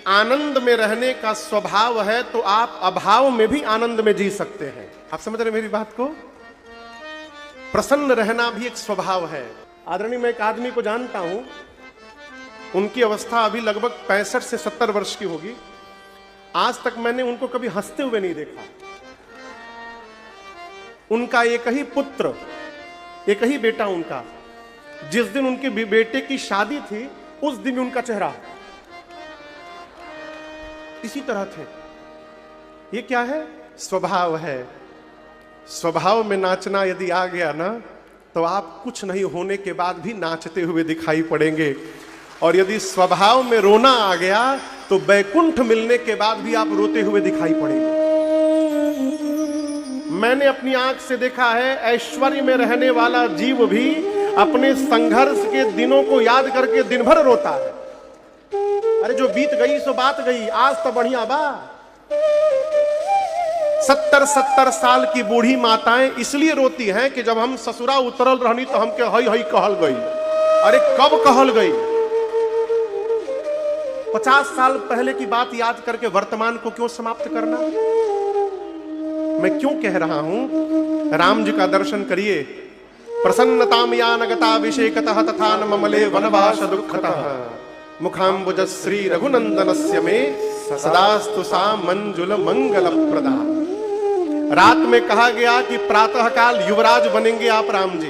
आनंद में रहने का स्वभाव है तो आप अभाव में भी आनंद में जी सकते हैं। आप समझ रहे मेरी बात को? प्रसन्न रहना भी एक स्वभाव है। आदरणीय, मैं एक आदमी को जानता हूं, उनकी अवस्था अभी लगभग 65 से 70 वर्ष की होगी। आज तक मैंने उनको कभी हंसते हुए नहीं देखा। उनका एक ही पुत्र, एक ही बेटा उनका, जिस दिन उनके बेटे की शादी थी उस दिन उनका चेहरा इसी तरह थे। ये क्या है? स्वभाव है। स्वभाव में नाचना यदि आ गया ना, तो आप कुछ नहीं होने के बाद भी नाचते हुए दिखाई पड़ेंगे। और यदि स्वभाव में रोना आ गया तो बैकुंठ मिलने के बाद भी आप रोते हुए दिखाई पड़ेंगे। मैंने अपनी आंख से देखा है, ऐश्वर्य में रहने वाला जीव भी अपने संघर्ष के दिनों को याद करके दिन भर रोता है। अरे जो बीत गई सो बात गई, आज तो बढ़िया बा। 70 साल की बूढ़ी माताएं इसलिए रोती हैं कि जब हम ससुरा उतरल रहनी तो हमके हई हई कहल गई। अरे कब कहल गई? 50 साल पहले की बात याद करके वर्तमान को क्यों समाप्त करना? मैं क्यों कह रहा हूं? राम जी का दर्शन करिए। प्रसन्नताम या नगता विषेकतः तथा न ममले वनवास दुःखतः मुखाम्बुजश्री रघुनंदनस्य में सदास्तु सा मंजुल मंगल प्रदा। रात में कहा गया कि प्रातः काल युवराज बनेंगे आप राम जी,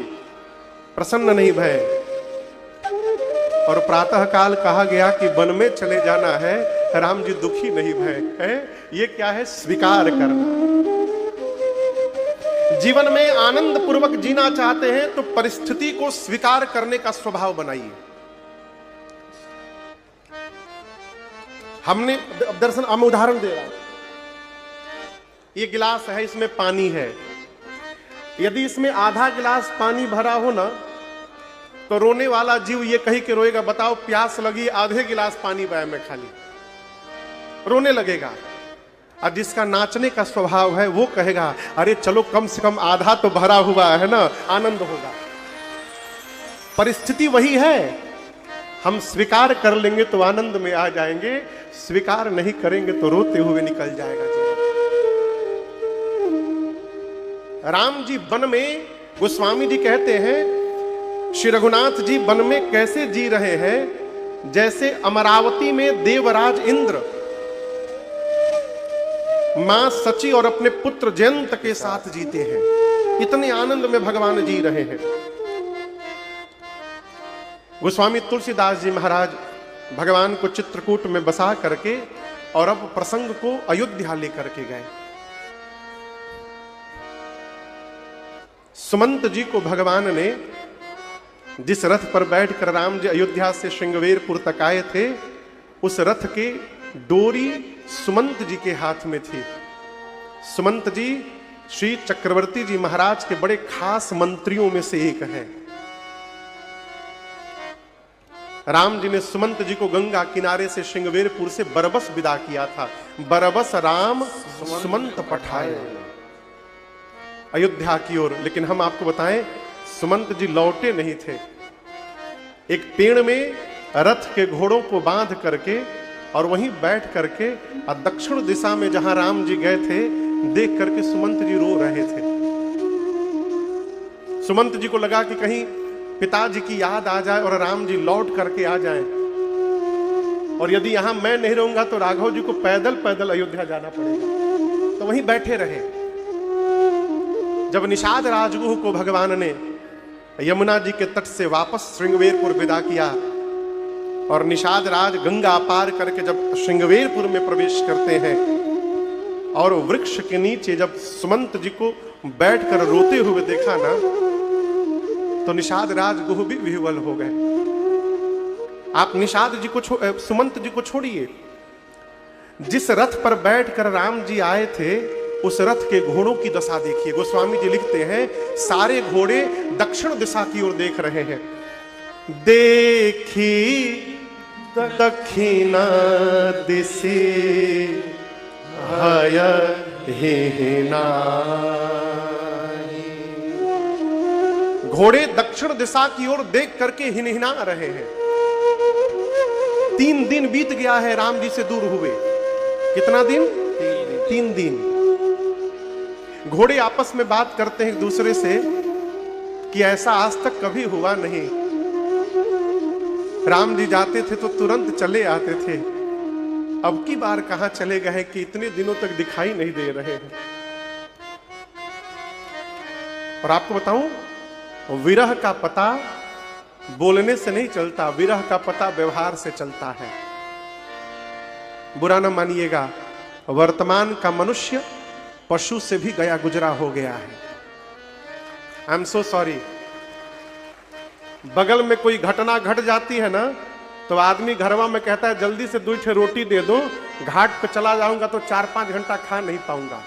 प्रसन्न नहीं भय। और प्रातः काल कहा गया कि वन में चले जाना है, राम जी दुखी नहीं भय है। ये क्या है? स्वीकार करना। जीवन में आनंद पूर्वक जीना चाहते हैं तो परिस्थिति को स्वीकार करने का स्वभाव बनाइए। हमने दर्शन, हम उदाहरण दे रहा हूं। ये गिलास है, इसमें पानी है। यदि इसमें आधा गिलास पानी भरा हो ना, तो रोने वाला जीव ये कही के रोएगा, बताओ प्यास लगी, आधे गिलास पानी पाया मैं खाली, रोने लगेगा। और जिसका नाचने का स्वभाव है वो कहेगा, अरे चलो कम से कम आधा तो भरा हुआ है ना, आनंद होगा। परिस्थिति वही है। हम स्वीकार कर लेंगे तो आनंद में आ जाएंगे, स्वीकार नहीं करेंगे तो रोते हुए निकल जाएगा जीवन। राम जी वन में, गोस्वामी जी कहते हैं, श्री रघुनाथ जी वन में कैसे जी रहे हैं? जैसे अमरावती में देवराज इंद्र मां सची और अपने पुत्र जयंत के साथ जीते हैं। इतने आनंद में भगवान जी रहे हैं। गोस्वामी तुलसीदास जी महाराज भगवान को चित्रकूट में बसा करके और अब प्रसंग को अयोध्या लेकर के गए। सुमंत जी को भगवान ने जिस रथ पर बैठकर राम जी अयोध्या से श्रृंगवेरपुर तक आए थे, उस रथ के डोरी सुमंत जी के हाथ में थी। सुमंत जी श्री चक्रवर्ती जी महाराज के बड़े खास मंत्रियों में से एक हैं। राम जी ने सुमंत जी को गंगा किनारे से श्रृंगवेरपुर से बरबस विदा किया था। बरबस राम सुमंत पठाए अयोध्या की ओर। लेकिन हम आपको बताएं, सुमंत जी लौटे नहीं थे। एक पेड़ में रथ के घोड़ों को बांध करके और वहीं बैठ करके दक्षिण दिशा में जहां राम जी गए थे, देख करके सुमंत जी रो रहे थे। सुमंत जी को लगा कि कहीं पिताजी की याद आ जाए और राम जी लौट करके आ जाएं, और यदि यहां मैं नहीं रहूंगा तो राघव जी को पैदल पैदल अयोध्या जाना पड़ेगा। तो वहीं बैठे रहे। जब निषाद राजगुह को भगवान ने यमुना जी के तट से वापस श्रृंगवेरपुर विदा किया और निषाद राज गंगा पार करके जब श्रृंगवेरपुर में प्रवेश करते हैं और वृक्ष के नीचे जब सुमंत जी को बैठकर रोते हुए देखा ना, तो निषाद राजगुह भी विह्वल हो गए। आप निषाद जी को सुमंत जी को छोड़िए, जिस रथ पर बैठकर राम जी आए थे उस रथ के घोड़ों की दशा देखिए। गोस्वामी जी लिखते हैं, सारे घोड़े दक्षिण दिशा की ओर देख रहे हैं। देखी दक्षिणा दिशे हय हिना। घोड़े दक्षिण दिशा की ओर देख करके हिनहिना रहे हैं। 3 दिन बीत गया है राम जी से दूर हुए। कितना दिन? 3 दिन। घोड़े आपस में बात करते हैं एक दूसरे से कि ऐसा आज तक कभी हुआ नहीं। राम जी जाते थे तो तुरंत चले आते थे, अब की बार कहां चले गए कि इतने दिनों तक दिखाई नहीं दे रहे हैं। और आपको बताऊं, विरह का पता बोलने से नहीं चलता, विरह का पता व्यवहार से चलता है। बुरा न मानिएगा, वर्तमान का मनुष्य पशु से भी गया गुजरा हो गया है। I am so sorry. बगल में कोई घटना घट जाती है ना, तो आदमी घरवा में कहता है जल्दी से 2 ठे रोटी दे दो, घाट पे चला जाऊंगा तो 4-5 घंटा खा नहीं पाऊंगा।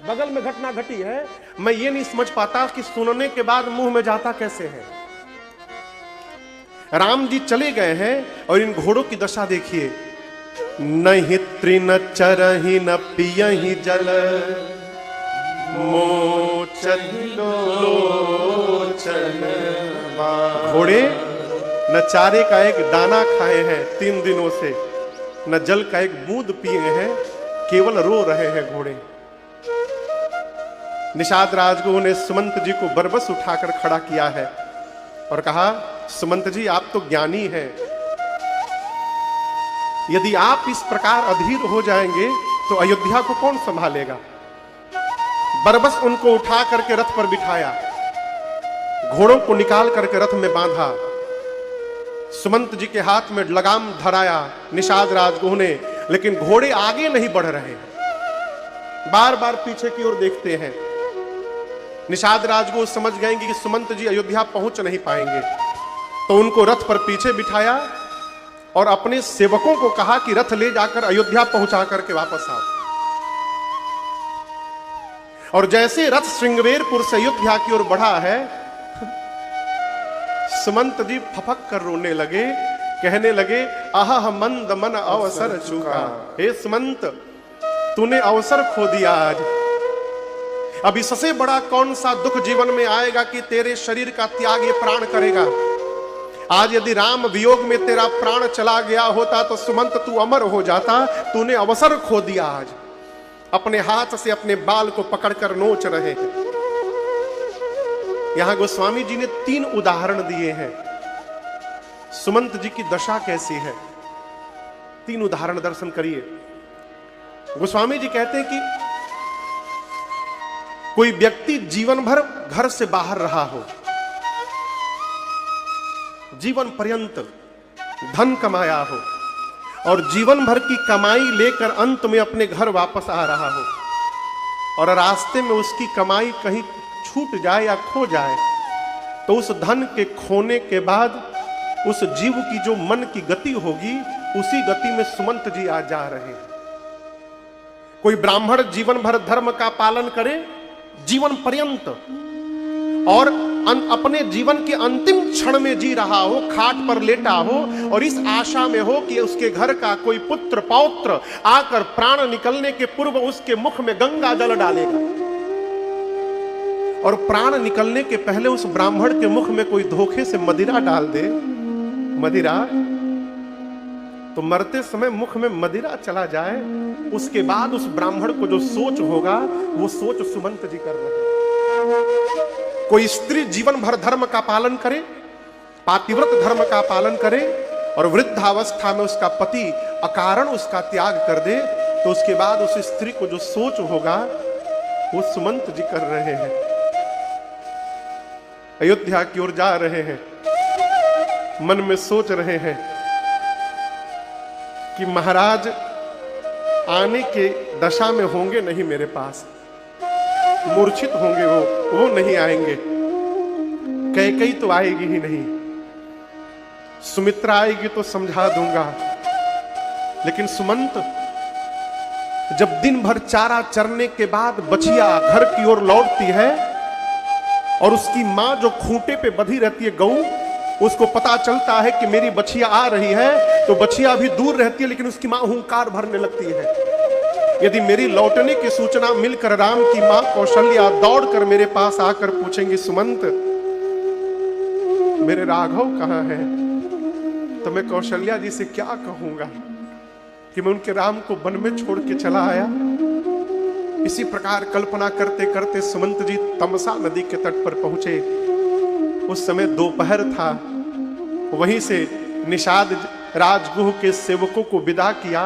बगल में घटना घटी है, मैं ये नहीं समझ पाता कि सुनने के बाद मुंह में जाता कैसे है। राम जी चले गए हैं और इन घोड़ों की दशा देखिए। नहीं तृण चरहि न पियहि जल, मोचन लोचन। घोड़े न चारे का एक दाना खाए हैं 3 दिनों से, न जल का एक बूंद पिए हैं, केवल रो रहे हैं घोड़े। निषाद राजगुरु ने सुमंत जी को बरबस उठाकर खड़ा किया है और कहा, सुमंत जी आप तो ज्ञानी हैं, यदि आप इस प्रकार अधीर हो जाएंगे तो अयोध्या को कौन संभालेगा। बरबस उनको उठा करके रथ पर बिठाया, घोड़ों को निकाल करके रथ में बांधा, सुमंत जी के हाथ में लगाम धराया निषाद राजगुरु ने, लेकिन घोड़े आगे नहीं बढ़ रहे, बार बार पीछे की ओर देखते हैं। निषाद राजगुरु समझ गए कि सुमंत जी अयोध्या पहुंच नहीं पाएंगे, तो उनको रथ पर पीछे बिठाया और अपने सेवकों को कहा कि रथ ले जाकर अयोध्या पहुंचा करके वापस आओ। और जैसे रथ श्रृंगवेरपुर से अयोध्या की ओर बढ़ा है, सुमंत जी फपक कर रोने लगे, कहने लगे, आह मंद मन अवसर चूका। हे सुमंत, तूने अवसर खो दिया आज। अब इससे बड़ा कौन सा दुख जीवन में आएगा कि तेरे शरीर का त्याग ये प्राण करेगा। आज यदि राम वियोग में तेरा प्राण चला गया होता तो सुमंत तू अमर हो जाता। तूने अवसर खो दिया आज। अपने हाथ से अपने बाल को पकड़कर नोच रहे हैं। यहां गोस्वामी जी ने 3 उदाहरण दिए हैं, सुमंत जी की दशा कैसी है। 3 उदाहरण दर्शन करिए। गोस्वामी जी कहते हैं कि कोई व्यक्ति जीवन भर घर से बाहर रहा हो, जीवन पर्यंत धन कमाया हो और जीवन भर की कमाई लेकर अंत में अपने घर वापस आ रहा हो, और रास्ते में उसकी कमाई कहीं छूट जाए या खो जाए, तो उस धन के खोने के बाद उस जीव की जो मन की गति होगी, उसी गति में सुमंत जी आज जा रहे हैं। कोई ब्राह्मण जीवन भर धर्म का पालन करे जीवन पर्यंत, और अपने जीवन के अंतिम क्षण में जी रहा हो, खाट पर लेटा हो और इस आशा में हो कि उसके घर का कोई पुत्र पौत्र आकर प्राण निकलने के पूर्व उसके मुख में गंगा जल डालेगा, और प्राण निकलने के पहले उस ब्राह्मण के मुख में कोई धोखे से मदिरा डाल दे, मदिरा, तो मरते समय मुख में मदिरा चला जाए, उसके बाद उस ब्राह्मण को जो सोच होगा वो सोच सुमंत जी कर रहे हैं। कोई स्त्री जीवन भर धर्म का पालन करे, पातिव्रत धर्म का पालन करे, और वृद्धावस्था में उसका पति अकारण उसका त्याग कर दे, तो उसके बाद उस स्त्री को जो सोच होगा वो सुमंत जी कर रहे हैं। अयोध्या की ओर जा रहे हैं, मन में सोच रहे हैं कि महाराज आने के दशा में होंगे नहीं, मेरे पास मूर्छित होंगे, वो नहीं आएंगे, कैकेयी तो आएगी ही नहीं, सुमित्रा आएगी तो समझा दूंगा, लेकिन सुमंत जब दिन भर चारा चरने के बाद बछिया घर की ओर लौटती है और उसकी मां जो खूंटे पे बंधी रहती है गऊ, उसको पता चलता है कि मेरी बछिया आ रही है, तो बछिया अभी दूर रहती है लेकिन उसकी मां हुंकार भरने लगती है। यदि मेरी लौटने की सूचना मिलकर राम की मां कौशल्या दौड़कर मेरे पास आकर पूछेंगी, सुमंत मेरे राघव कहां है, तो मैं कौशल्या जी से क्या कहूंगा कि मैं उनके राम को वन में छोड़ के चला आया। इसी प्रकार कल्पना करते करते सुमंत जी तमसा नदी के तट पर पहुंचे। उस समय दोपहर था। वहीं से निषाद राजगुह के सेवकों को विदा किया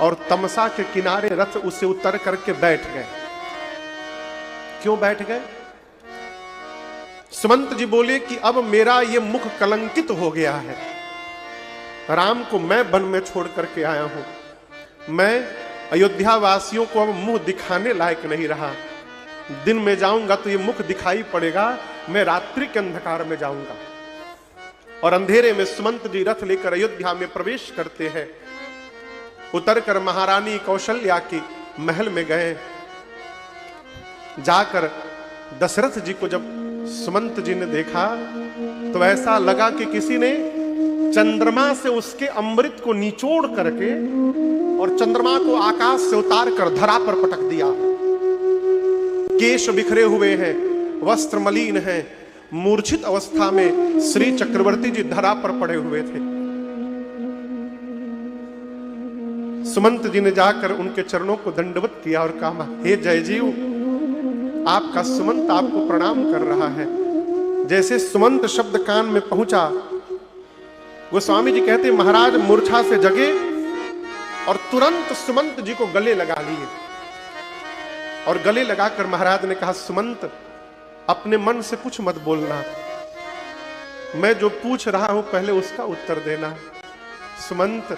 और तमसा के किनारे रथ उसे उतर करके बैठ गए। क्यों बैठ गए? सुमंत जी बोले कि अब मेरा ये मुख कलंकित हो गया है। राम को मैं वन में छोड़ करके आया हूं। मैं अयोध्या वासियों को अब मुंह दिखाने लायक नहीं रहा। दिन में जाऊंगा तो ये मुख दिखाई पड़ेगा, मैं रात्रि के अंधकार में जाऊंगा। और अंधेरे में सुमंत जी रथ लेकर अयोध्या में प्रवेश करते हैं। उतरकर महारानी कौशल्या की महल में गए। जाकर दशरथ जी को जब सुमंत जी ने देखा तो ऐसा लगा कि किसी ने चंद्रमा से उसके अमृत को निचोड़ करके और चंद्रमा को आकाश से उतार कर धरा पर पटक दिया। केश बिखरे हुए हैं, वस्त्र मलिन हैं, मूर्छित अवस्था में श्री चक्रवर्ती जी धरा पर पड़े हुए थे। सुमंत जी ने जाकर उनके चरणों को दंडवत किया और कहा, हे जयजीव, आपका सुमंत आपको प्रणाम कर रहा है। जैसे सुमंत शब्द कान में पहुंचा, गोस्वामी जी कहते महाराज मूर्छा से जगे और तुरंत सुमंत जी को गले लगा लिए। और गले लगाकर महाराज ने कहा, सुमंत अपने मन से कुछ मत बोलना, मैं जो पूछ रहा हूं पहले उसका उत्तर देना। सुमंत,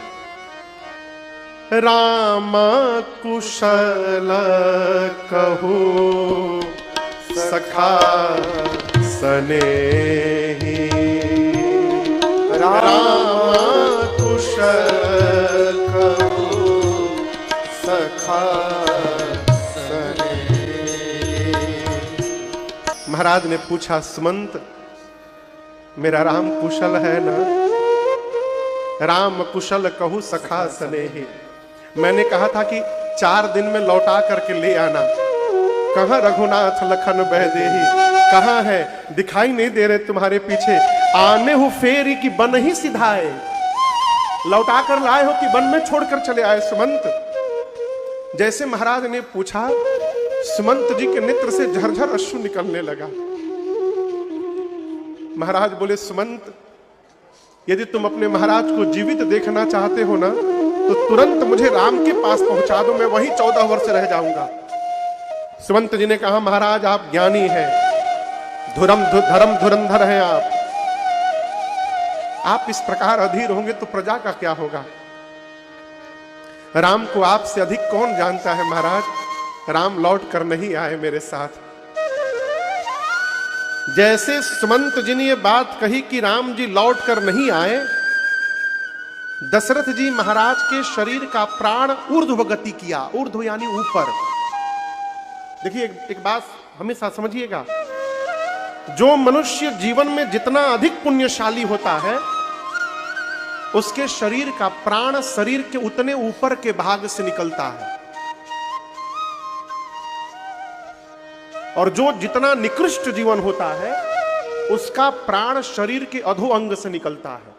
राम कुशल कहू सखा सनेही, राम कुशल कहू सखा सनेही। महाराज ने पूछा, सुमंत मेरा राम कुशल है ना? राम कुशल कहू सखा सनेही। मैंने कहा था कि 4 दिन में लौटा करके ले आना। कहां रघुनाथ लखन बहदेही, कहां है? दिखाई नहीं दे रहे तुम्हारे पीछे। आने हो फेरी की बन ही सिधाए, लौटा कर लाए हो कि वन में छोड़कर चले आए? सुमंत, जैसे महाराज ने पूछा, सुमंत जी के नेत्र से झरझर अश्रु निकलने लगा। महाराज बोले, सुमंत यदि तुम अपने महाराज को जीवित देखना चाहते हो ना, तो तुरंत मुझे राम के पास पहुंचा दो, मैं वहीं 14 वर्ष रह जाऊंगा। सुमंत जी ने कहा, महाराज आप ज्ञानी हैं, धर्म धुरंधर हैं आप इस प्रकार अधीर होंगे तो प्रजा का क्या होगा? राम को आपसे अधिक कौन जानता है महाराज? राम लौट कर नहीं आए मेरे साथ। जैसे सुमंत जी ने ये बात कही कि राम जी लौट कर नहीं आए, दशरथ जी महाराज के शरीर का प्राण ऊर्ध्व गति किया। ऊर्ध्व यानी ऊपर। देखिए एक बात हमेशा समझिएगा, जो मनुष्य जीवन में जितना अधिक पुण्यशाली होता है, उसके शरीर का प्राण शरीर के उतने ऊपर के भाग से निकलता है। और जो जितना निकृष्ट जीवन होता है, उसका प्राण शरीर के अधो अंग से निकलता है।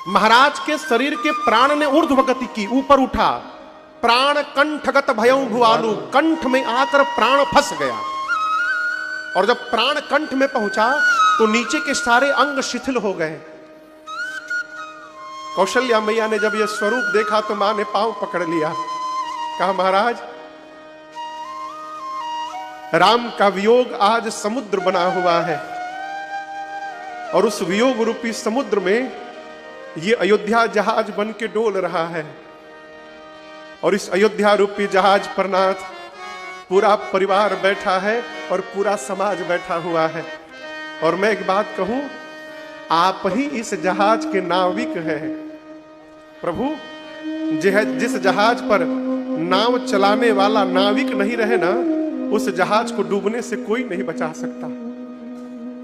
महाराज के शरीर के प्राण ने ऊर्ध्व गति की, ऊपर उठा। प्राण कंठगत भयं भुआलु, कंठ में आकर प्राण फंस गया। और जब प्राण कंठ में पहुंचा तो नीचे के सारे अंग शिथिल हो गए। कौशल्या मैया ने जब यह स्वरूप देखा तो मां ने पांव पकड़ लिया। कहा, महाराज राम का वियोग आज समुद्र बना हुआ है, और उस वियोग रूपी समुद्र में ये अयोध्या जहाज बन के डोल रहा है। और इस अयोध्या रूपी जहाज पर नाथ पूरा परिवार बैठा है और पूरा समाज बैठा हुआ है। और मैं एक बात कहूं, आप ही इस जहाज के नाविक हैं। प्रभु, जिस जहाज पर नाव चलाने वाला नाविक नहीं रहे ना, उस जहाज को डूबने से कोई नहीं बचा सकता।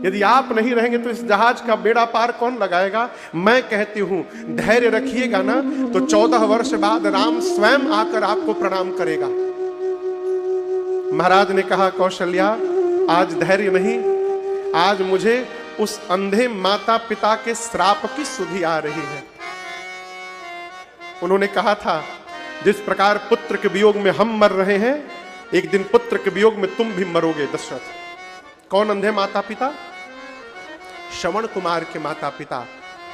यदि आप नहीं रहेंगे तो इस जहाज का बेड़ा पार कौन लगाएगा? मैं कहती हूं, धैर्य रखिएगा ना तो 14 वर्ष बाद राम स्वयं आकर आपको प्रणाम करेगा। महाराज ने कहा, कौशल्या आज धैर्य नहीं, आज मुझे उस अंधे माता पिता के श्राप की सुधि आ रही है। उन्होंने कहा था, जिस प्रकार पुत्र के वियोग में हम मर रहे हैं, एक दिन पुत्र के वियोग में तुम भी मरोगे दशरथ। कौन अंधे माता पिता? श्रवण कुमार के माता पिता।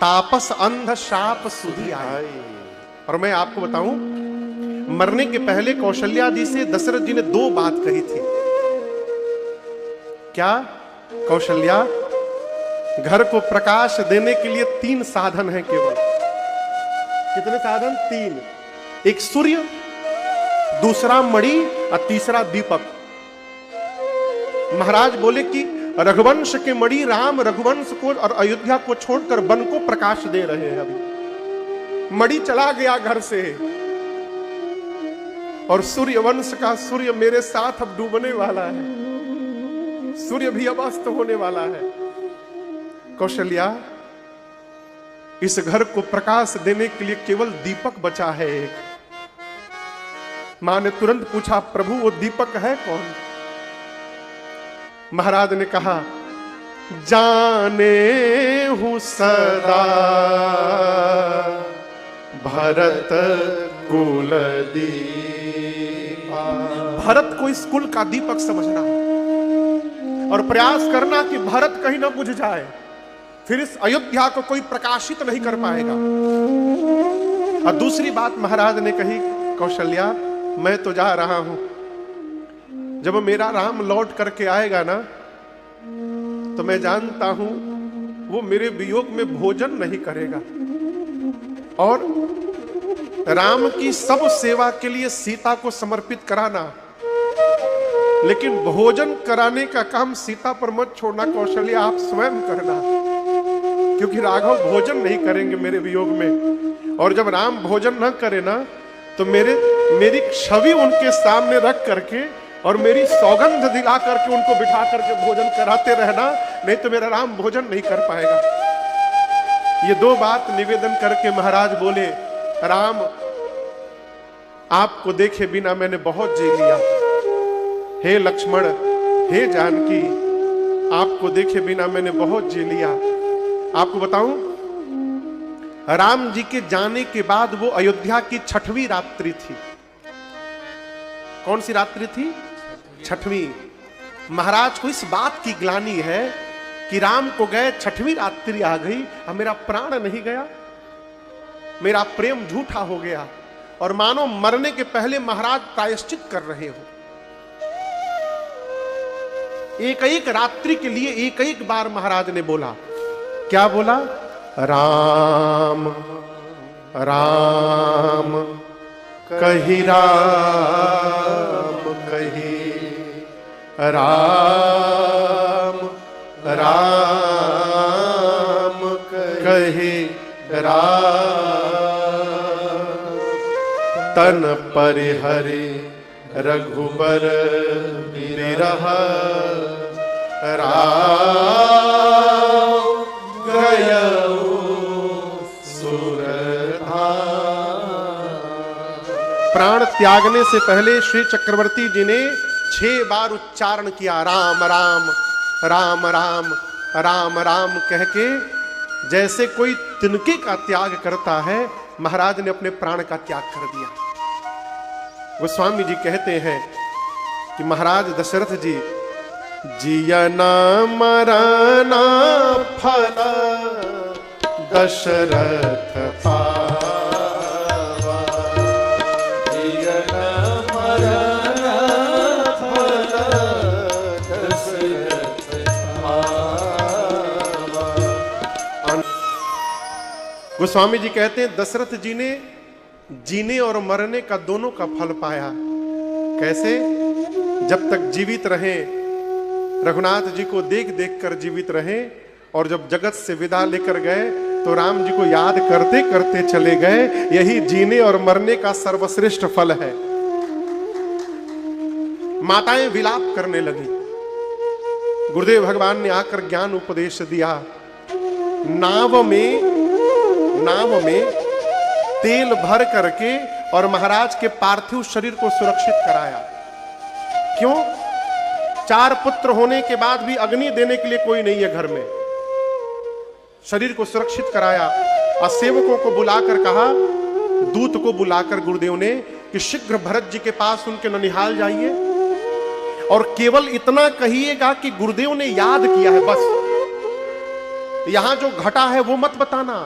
तापस अंध शाप सुधि आई। और मैं आपको बताऊं, मरने के पहले कौशल्या जी से दशरथ जी ने 2 बात कही थी। क्या? कौशल्या, घर को प्रकाश देने के लिए 3 साधन हैं केवल। कितने साधन? 3। एक सूर्य, दूसरा मणि और तीसरा दीपक। महाराज बोले कि रघुवंश के मणि राम रघुवंश को और अयोध्या को छोड़कर वन को प्रकाश दे रहे हैं। अभी मणि चला गया घर से, और सूर्य वंश का सूर्य मेरे साथ अब डूबने वाला है। सूर्य भी अब अस्त होने वाला है। कौशल्या, इस घर को प्रकाश देने के लिए केवल दीपक बचा है एक। मां ने तुरंत पूछा, प्रभु वो दीपक है कौन? महाराज ने कहा, जाने हूं सदा भरत कुल दीपा। भरत को इस कुल का दीपक समझना और प्रयास करना कि भरत कहीं ना बुझ जाए, फिर इस अयोध्या को कोई प्रकाशित नहीं कर पाएगा। और दूसरी बात महाराज ने कही, कौशल्या मैं तो जा रहा हूं, जब मेरा राम लौट करके आएगा ना, तो मैं जानता हूं वो मेरे वियोग में भोजन नहीं करेगा। और राम की सब सेवा के लिए सीता को समर्पित कराना, लेकिन भोजन कराने का काम सीता पर मत छोड़ना कौशल्या, आप स्वयं करना, क्योंकि राघव भोजन नहीं करेंगे मेरे वियोग में। और जब राम भोजन न करे ना, तो मेरी छवि उनके सामने रख करके और मेरी सौगंध दिला करके उनको बिठा करके भोजन कराते रहना, नहीं तो मेरा राम भोजन नहीं कर पाएगा। ये 2 बात निवेदन करके महाराज बोले, राम आपको देखे बिना मैंने बहुत जी लिया। हे लक्ष्मण, हे जानकी, आपको देखे बिना मैंने बहुत जी लिया। आपको बताऊं, राम जी के जाने के बाद वो अयोध्या की 6वीं रात्रि थी। कौन सी रात्रि थी? 6वीं। महाराज को इस बात की ग्लानि है कि राम को गए 6वीं रात्रि आ गई, अब मेरा प्राण नहीं गया, मेरा प्रेम झूठा हो गया। और मानो मरने के पहले महाराज प्रायश्चित कर रहे हो। एक एक रात्रि के लिए एक एक बार महाराज ने बोला। क्या बोला? राम राम कही, राम कही, राम राम कही, राम तन परिहरि रघुबर बिरह, राम गयऊ प्राण त्यागने से पहले श्री चक्रवर्ती जी ने 6 बार उच्चारण किया, राम राम राम राम राम राम कह के, जैसे कोई तिनके का त्याग करता है, महाराज ने अपने प्राण का त्याग कर दिया। गोस्वामी जी कहते हैं कि महाराज दशरथ जी, जियना मरना फल दशरथ पावा, जियना मरना फल दशरथ पावा। गोस्वामी जी कहते हैं दशरथ जी ने जीने और मरने का दोनों का फल पाया। कैसे? जब तक जीवित रहे, रघुनाथ जी को देख देख कर जीवित रहे, और जब जगत से विदा लेकर गए तो राम जी को याद करते करते चले गए। यही जीने और मरने का सर्वश्रेष्ठ फल है। माताएं विलाप करने लगी। गुरुदेव भगवान ने आकर ज्ञान उपदेश दिया। नाव में तेल भर करके और महाराज के पार्थिव शरीर को सुरक्षित कराया। क्यों? 4 पुत्र होने के बाद भी अग्नि देने के लिए कोई नहीं है घर में। शरीर को सुरक्षित कराया और सेवकों को बुलाकर कहा, दूत को बुलाकर गुरुदेव ने कि शीघ्र भरत जी के पास उनके ननिहाल जाइए और केवल इतना कहिएगा कि गुरुदेव ने याद किया है, बस यहां जो घटा है वो मत बताना,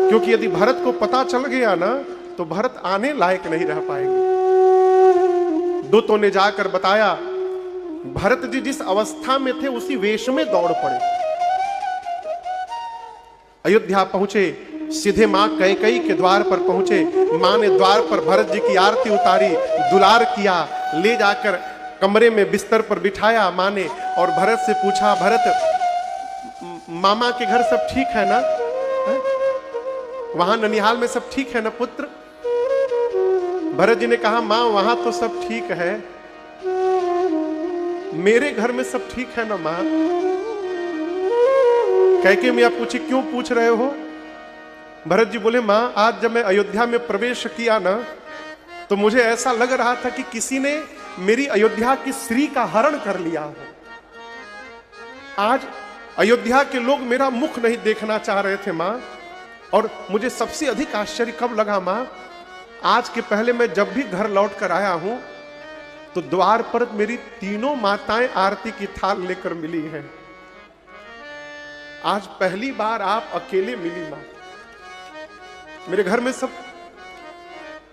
क्योंकि यदि भरत को पता चल गया ना तो भरत आने लायक नहीं रह पाएंगे। दूतों ने जाकर बताया, भरत जी जिस अवस्था में थे उसी वेश में दौड़ पड़े। अयोध्या पहुंचे, सीधे मां कैकेयी के द्वार पर पहुंचे। मां ने द्वार पर भरत जी की आरती उतारी, दुलार किया, ले जाकर कमरे में बिस्तर पर बिठाया मां ने और भरत से पूछा, भरत मामा के घर सब ठीक है ना? है? वहां ननिहाल में सब ठीक है ना पुत्र? भरत जी ने कहा, मां वहां तो सब ठीक है, मेरे घर में सब ठीक है ना मां? कैकेयी मैया पूछी, क्यों पूछ रहे हो? भरत जी बोले, मां आज जब मैं अयोध्या में प्रवेश किया ना तो मुझे ऐसा लग रहा था कि किसी ने मेरी अयोध्या की श्री का हरण कर लिया हो। आज अयोध्या के लोग मेरा मुख नहीं देखना चाह रहे थे मां, और मुझे सबसे अधिक आश्चर्य कब लगा मां, आज के पहले मैं जब भी घर लौट कर आया हूं तो द्वार पर मेरी तीनों माताएं आरती की थाल लेकर मिली हैं। आज पहली बार आप अकेले मिली मां। मेरे घर में सब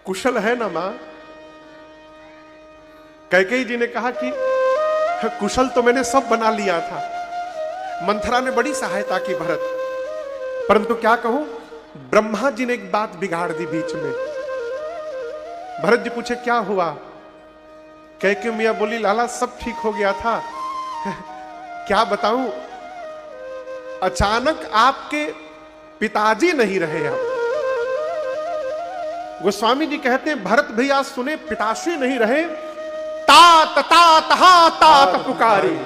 कुशल है ना मां? कैकेयी जी ने कहा कि कुशल तो मैंने सब बना लिया था। मंथरा ने बड़ी सहायता की भरत, परंतु क्या कहूं, ब्रह्मा जी ने एक बात बिगाड़ दी बीच में। भरत जी पूछे, क्या हुआ? कैकेयी मैया बोली, लाला सब ठीक हो गया था। क्या बताऊं, अचानक आपके पिताजी नहीं रहे। अब गोस्वामी जी कहते हैं, भरत भैया सुने पिताश्री नहीं रहे, तात तात हा तात पुकारी,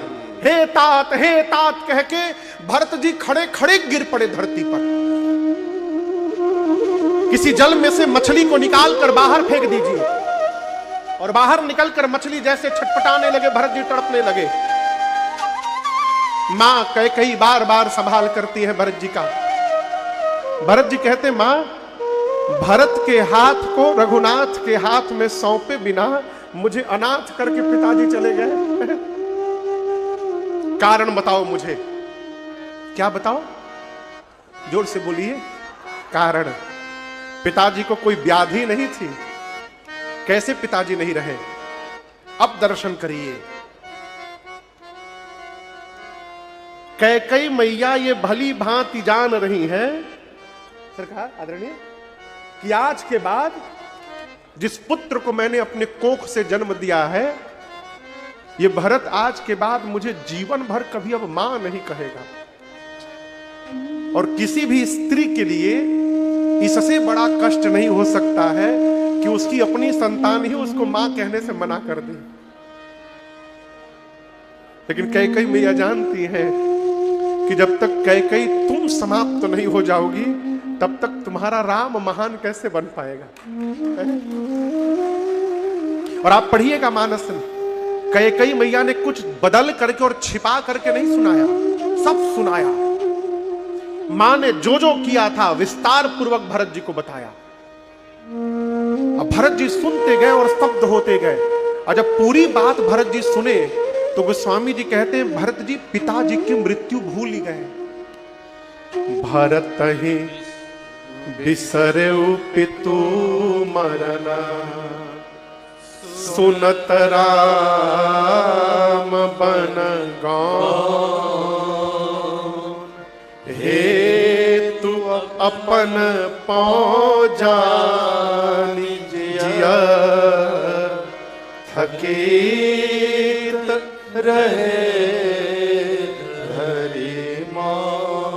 हे तात कह के भरत जी खड़े खड़े गिर पड़े धरती पर। किसी जल में से मछली को निकालकर बाहर फेंक दीजिए, और बाहर निकलकर मछली जैसे छटपटाने लगे, भरत जी तड़पने लगे। मां कैकेयी बार बार संभाल करती है भरत जी का। भरत जी कहते, मां भरत के हाथ को रघुनाथ के हाथ में सौंपे बिना मुझे अनाथ करके पिताजी चले गए। कारण बताओ मुझे, क्या बताओ? जोर से बोलिए। कारण, पिताजी को कोई व्याधि नहीं थी, कैसे पिताजी नहीं रहे? अब दर्शन करिए। कैकेयी मैया ये भली भांति जान रही हैं सरकार आदरणीय कि आज के बाद जिस पुत्र को मैंने अपने कोख से जन्म दिया है, ये भरत आज के बाद मुझे जीवन भर कभी अब मां नहीं कहेगा। और किसी भी स्त्री के लिए इससे बड़ा कष्ट नहीं हो सकता है कि उसकी अपनी संतान ही उसको मां कहने से मना कर दे। लेकिन कैकेयी मैया जानती है कि जब तक कैकेयी तुम समाप्त तो नहीं हो जाओगी, तब तक तुम्हारा राम महान कैसे बन पाएगा। और आप पढ़िएगा मानस, कैकेयी मैया ने कुछ बदल करके और छिपा करके नहीं सुनाया, सब सुनाया। मां ने जो जो किया था विस्तार पूर्वक भरत जी को बताया। अब भरत जी सुनते गए और स्तब्ध होते गए। और जब पूरी बात भरत जी सुने तो गोस्वामी जी कहते हैं, भरत जी पिताजी की मृत्यु भूल ही गए। भरत ही बिसरेउ पितु मरना, सुनत राम बन गौन, हे तू अपन पाँव जानी जिया, थकीत रहे हरि मान।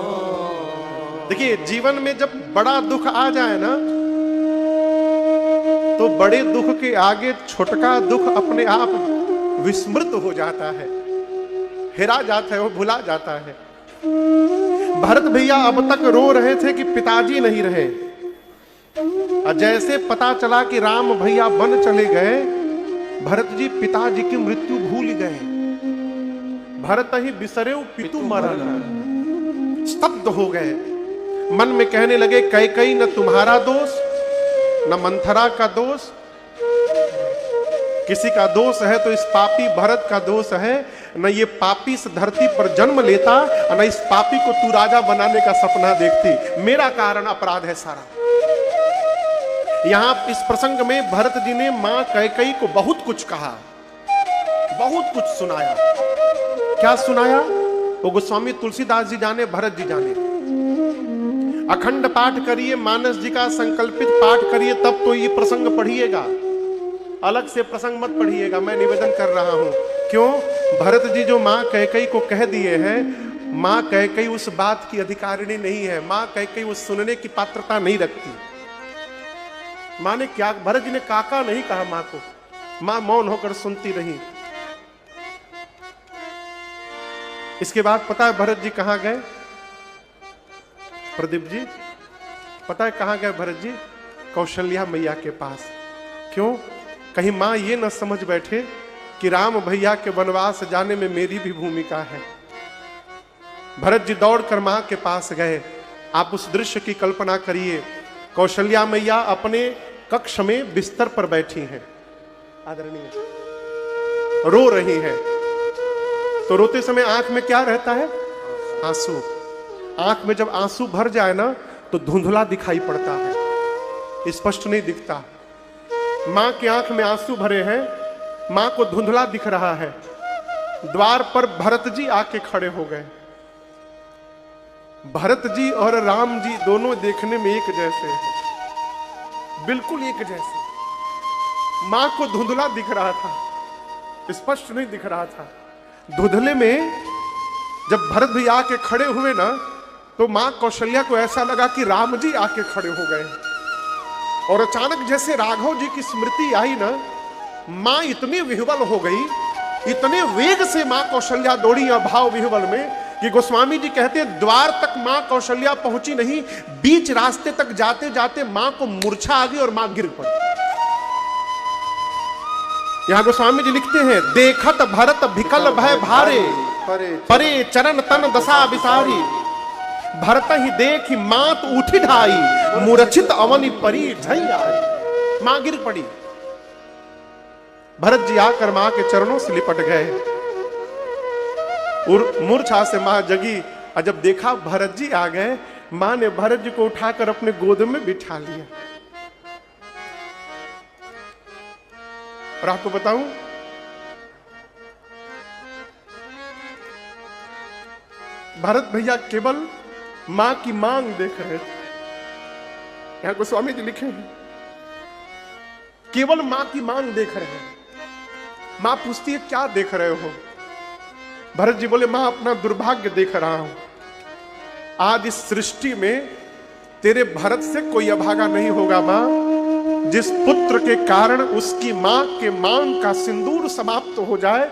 देखिए, जीवन में जब बड़ा दुख आ जाए ना, तो बड़े दुख के आगे छोटका दुख अपने आप विस्मृत हो जाता है, हेरा जाता है, वो भुला जाता है। भरत भैया अब तक रो रहे थे कि पिताजी नहीं रहे, और जैसे पता चला कि राम भैया वन चले गए, भरत जी पिताजी की मृत्यु भूल गए। भरत ही बिसरेउ पितु मरना, स्तब्ध हो गए। मन में कहने लगे कैकेयी न तुम्हारा दोष न मंथरा का दोष, किसी का दोष है तो इस पापी भरत का दोष है। न ये पापी इस धरती पर जन्म लेता और न इस पापी को तू राजा बनाने का सपना देखती। मेरा कारण अपराध है सारा। यहां इस प्रसंग में भरत जी ने मां कैकेयी को बहुत कुछ कहा, बहुत कुछ सुनाया। क्या सुनाया वो गोस्वामी तुलसीदास जी जाने, भरत जी जाने। अखंड पाठ करिए, मानस जी का संकल्पित पाठ करिए, तब तो ये प्रसंग पढ़िएगा। अलग से प्रसंग मत पढ़िएगा, मैं निवेदन कर रहा हूं। क्यों? भरत जी जो मां कैकेयी को कह दिए हैं, मां कैकेयी उस बात की अधिकारिणी नहीं है। मां कैकेयी उस सुनने की पात्रता नहीं रखती। मां ने क्या, भरत जी ने काका नहीं कहा मां को, मां मौन होकर सुनती रही। इसके बाद पता है भरत जी कहां गए? प्रदीप जी पता है कहां गए भरत जी? कौशल्या मैया के पास। क्यों? कहीं मां ये न समझ बैठे कि राम भैया के वनवास जाने में मेरी भी भूमिका है। भरत जी दौड़कर मां के पास गए। आप उस दृश्य की कल्पना करिए। कौशल्या मैया अपने कक्ष में बिस्तर पर बैठी हैं, आदरणीय, रो रही हैं। तो रोते समय आंख में क्या रहता है? आंसू। आंख में जब आंसू भर जाए ना तो धुंधला दिखाई पड़ता है, स्पष्ट नहीं दिखता। मां की आंख में आंसू भरे हैं, मां को धुंधला दिख रहा है। द्वार पर भरत जी आके खड़े हो गए। भरत जी और राम जी दोनों देखने में एक जैसे हैं, बिल्कुल एक जैसे। मां को धुंधला दिख रहा था, स्पष्ट नहीं दिख रहा था। धुंधले में जब भरत भी आके खड़े हुए ना तो मां कौशल्या को ऐसा लगा कि राम जी आके खड़े हो गए। और अचानक जैसे राघव जी की स्मृति आई ना, मां इतनी विह्वल हो गई, इतने वेग से मां कौशल्या दौड़ी अभाव विह्वल में कि गोस्वामी जी कहते हैं द्वार तक मां कौशल्या पहुंची नहीं, बीच रास्ते तक जाते जाते मां को मूर्छा आ गई और मां गिर पड़ी। यहां गोस्वामी जी लिखते हैं, देखत भरत भिकल भय भारे, परे चरण तन दशा विसारी, भरत ही देखी मात उठी ढाई, मूर्छित अवनि परी झैया। मां गिर पड़ी। भरत जी आकर मां के चरणों से लिपट गए और मूर्छा से मां जगी। और जब देखा भरत जी आ गए, मां ने भरत जी को उठाकर अपने गोद में बिठा लिया। और आपको बताऊं, भरत भैया केवल मां की मांग देख रहे थे। यहां गोस्वामी जी लिखे हैं, केवल मां की मांग देख रहे हैं। मां पूछती है क्या देख रहे हो? भरत जी बोले मां अपना दुर्भाग्य देख रहा हूं। आज इस सृष्टि में तेरे भरत से कोई अभागा नहीं होगा मां। जिस पुत्र के कारण उसकी मां के मांग का सिंदूर समाप्त हो जाए